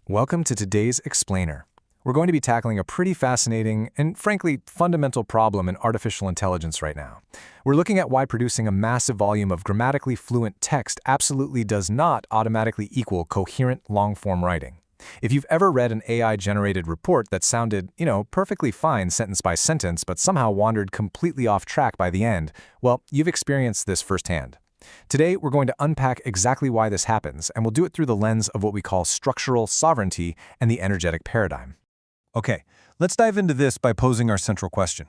Welcome to today's Explainer. We're going to be tackling a pretty fascinating and, frankly, fundamental problem in artificial intelligence right now. We're looking at why producing a massive volume of grammatically fluent text absolutely does not automatically equal coherent long-form writing. If you've ever read an AI-generated report that sounded, perfectly fine sentence by sentence, but somehow wandered completely off track by the end, well, you've experienced this firsthand. Today, we're going to unpack exactly why this happens, and we'll do it through the lens of what we call structural sovereignty and the energetic paradigm. Okay, let's dive into this by posing our central question.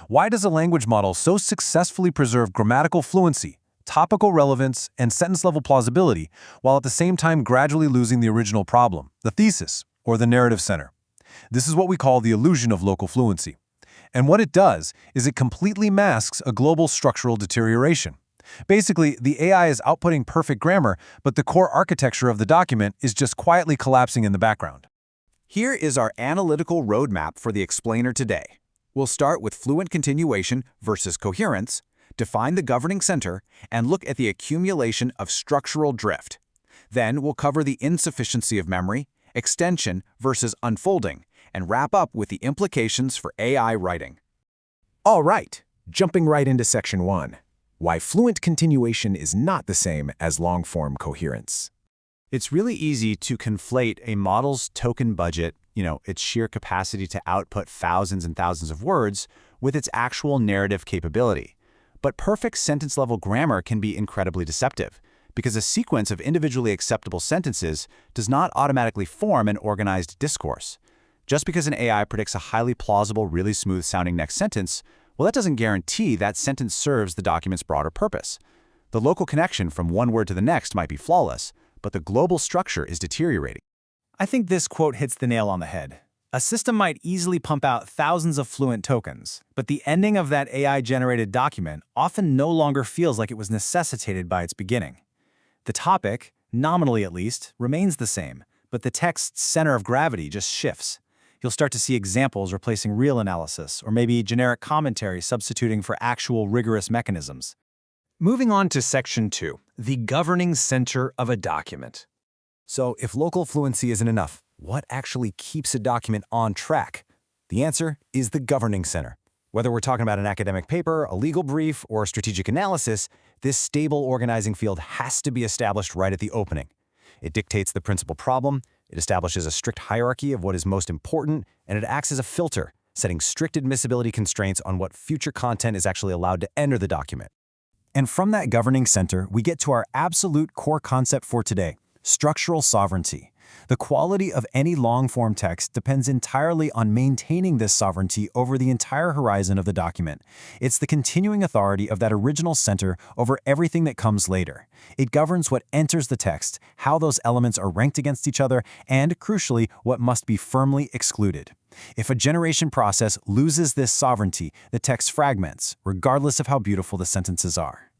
Why does a language model so successfully preserve grammatical fluency, topical relevance, and sentence-level plausibility, while at the same time gradually losing the original problem, the thesis, or the narrative center? This is what we call the illusion of local fluency. And what it does is it completely masks a global structural deterioration. Basically, the AI is outputting perfect grammar, but the core architecture of the document is just quietly collapsing in the background. Here is our analytical roadmap for the explainer today. We'll start with fluent continuation versus coherence, define the governing center, and look at the accumulation of structural drift. Then we'll cover the insufficiency of memory, extension versus unfolding, and wrap up with the implications for AI writing. All right, jumping right into Section 1. Why fluent continuation is not the same as long-form coherence. It's really easy to conflate a model's token budget, its sheer capacity to output thousands and thousands of words, with its actual narrative capability. But perfect sentence-level grammar can be incredibly deceptive, because a sequence of individually acceptable sentences does not automatically form an organized discourse. Just because an AI predicts a highly plausible, really smooth-sounding next sentence, well, that doesn't guarantee that sentence serves the document's broader purpose. The local connection from one word to the next might be flawless, but the global structure is deteriorating. I think this quote hits the nail on the head. A system might easily pump out thousands of fluent tokens, but the ending of that AI-generated document often no longer feels like it was necessitated by its beginning. The topic, nominally at least, remains the same, but the text's center of gravity just shifts. You'll start to see examples replacing real analysis, or maybe generic commentary substituting for actual rigorous mechanisms. Moving on to Section 2, the governing center of a document. So if local fluency isn't enough, what actually keeps a document on track? The answer is the governing center. Whether we're talking about an academic paper, a legal brief, or a strategic analysis, this stable organizing field has to be established right at the opening. It dictates the principal problem, it establishes a strict hierarchy of what is most important, and it acts as a filter, setting strict admissibility constraints on what future content is actually allowed to enter the document. And from that governing center, we get to our absolute core concept for today, structural sovereignty. The quality of any long-form text depends entirely on maintaining this sovereignty over the entire horizon of the document. It's the continuing authority of that original center over everything that comes later. It governs what enters the text, how those elements are ranked against each other, and, crucially, what must be firmly excluded. If a generation process loses this sovereignty, the text fragments, regardless of how beautiful the sentences are.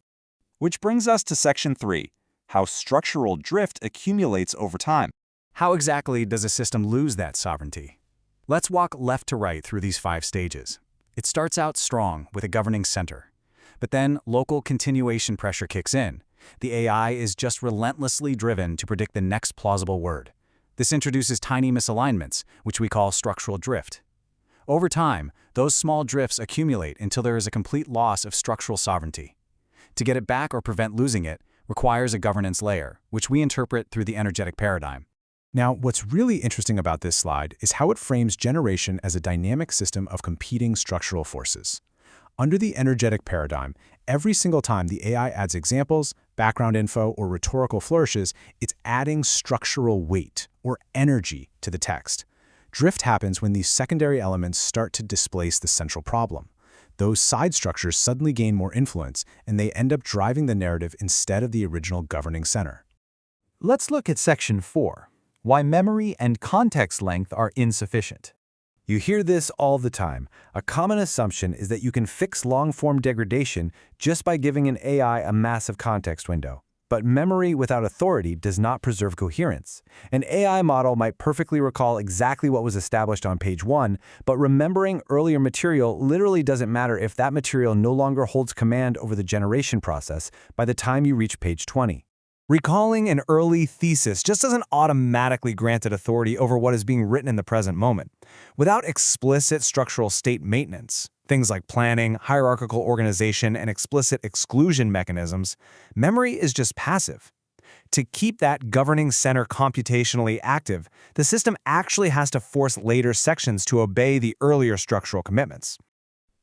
Which brings us to Section 3, how structural drift accumulates over time. How exactly does a system lose that sovereignty? Let's walk left to right through these 5 stages. It starts out strong with a governing center. But then local continuation pressure kicks in. The AI is just relentlessly driven to predict the next plausible word. This introduces tiny misalignments, which we call structural drift. Over time, those small drifts accumulate until there is a complete loss of structural sovereignty. To get it back or prevent losing it requires a governance layer, which we interpret through the energetic paradigm. Now, what's really interesting about this slide is how it frames generation as a dynamic system of competing structural forces. Under the energetic paradigm, every single time the AI adds examples, background info, or rhetorical flourishes, it's adding structural weight, or energy, to the text. Drift happens when these secondary elements start to displace the central problem. Those side structures suddenly gain more influence, and they end up driving the narrative instead of the original governing center. Let's look at Section 4. Why memory and context length are insufficient. You hear this all the time. A common assumption is that you can fix long-form degradation just by giving an AI a massive context window. But memory without authority does not preserve coherence. An AI model might perfectly recall exactly what was established on page 1, but remembering earlier material literally doesn't matter if that material no longer holds command over the generation process by the time you reach page 20. Recalling an early thesis just doesn't automatically grant it authority over what is being written in the present moment. Without explicit structural state maintenance, things like planning, hierarchical organization, and explicit exclusion mechanisms, memory is just passive. To keep that governing center computationally active, the system actually has to force later sections to obey the earlier structural commitments.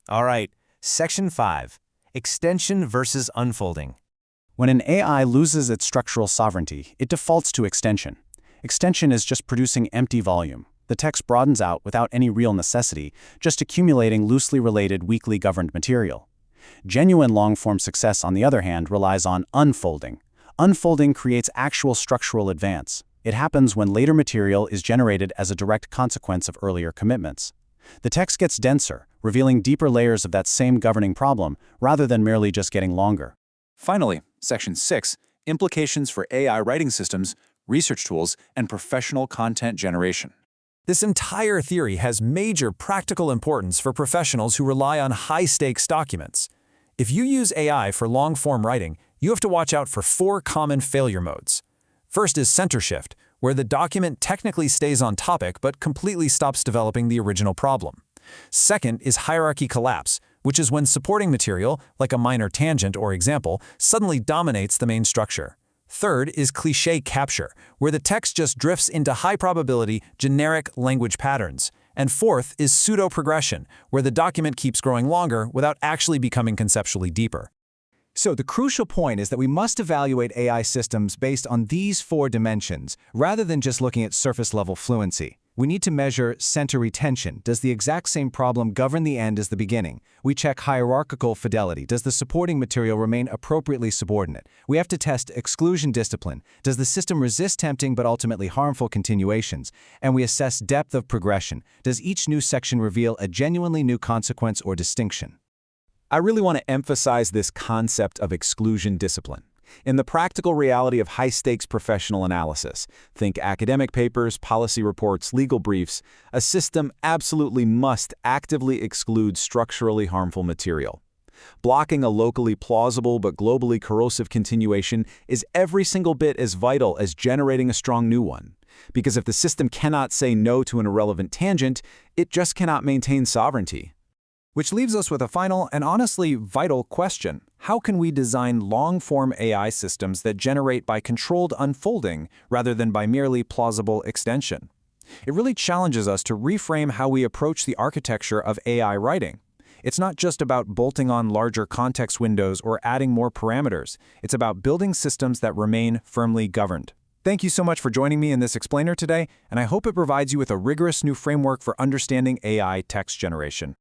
All right, Section 5, Extension versus Unfolding. When an AI loses its structural sovereignty, it defaults to extension. Extension is just producing empty volume. The text broadens out without any real necessity, just accumulating loosely related, weakly governed material. Genuine long-form success, on the other hand, relies on unfolding. Unfolding creates actual structural advance. It happens when later material is generated as a direct consequence of earlier commitments. The text gets denser, revealing deeper layers of that same governing problem, rather than merely just getting longer. Finally, Section 6, Implications for AI writing systems, research tools, and professional content generation. This entire theory has major practical importance for professionals who rely on high-stakes documents. If you use AI for long-form writing, you have to watch out for 4 common failure modes. First is center shift, where the document technically stays on topic but completely stops developing the original problem. Second is hierarchy collapse, which is when supporting material, like a minor tangent or example, suddenly dominates the main structure. Third is cliché capture, where the text just drifts into high-probability, generic language patterns. And fourth is pseudo-progression, where the document keeps growing longer without actually becoming conceptually deeper. So the crucial point is that we must evaluate AI systems based on these 4 dimensions, rather than just looking at surface-level fluency. We need to measure center retention. Does the exact same problem govern the end as the beginning? We check hierarchical fidelity. Does the supporting material remain appropriately subordinate? We have to test exclusion discipline. Does the system resist tempting but ultimately harmful continuations? And we assess depth of progression. Does each new section reveal a genuinely new consequence or distinction? I really want to emphasize this concept of exclusion discipline. In the practical reality of high-stakes professional analysis, think academic papers, policy reports, legal briefs, a system absolutely must actively exclude structurally harmful material. Blocking a locally plausible but globally corrosive continuation is every single bit as vital as generating a strong new one. Because if the system cannot say no to an irrelevant tangent, it just cannot maintain sovereignty. Which leaves us with a final and honestly vital question. How can we design long-form AI systems that generate by controlled unfolding rather than by merely plausible extension? It really challenges us to reframe how we approach the architecture of AI writing. It's not just about bolting on larger context windows or adding more parameters. It's about building systems that remain firmly governed. Thank you so much for joining me in this explainer today, and I hope it provides you with a rigorous new framework for understanding AI text generation.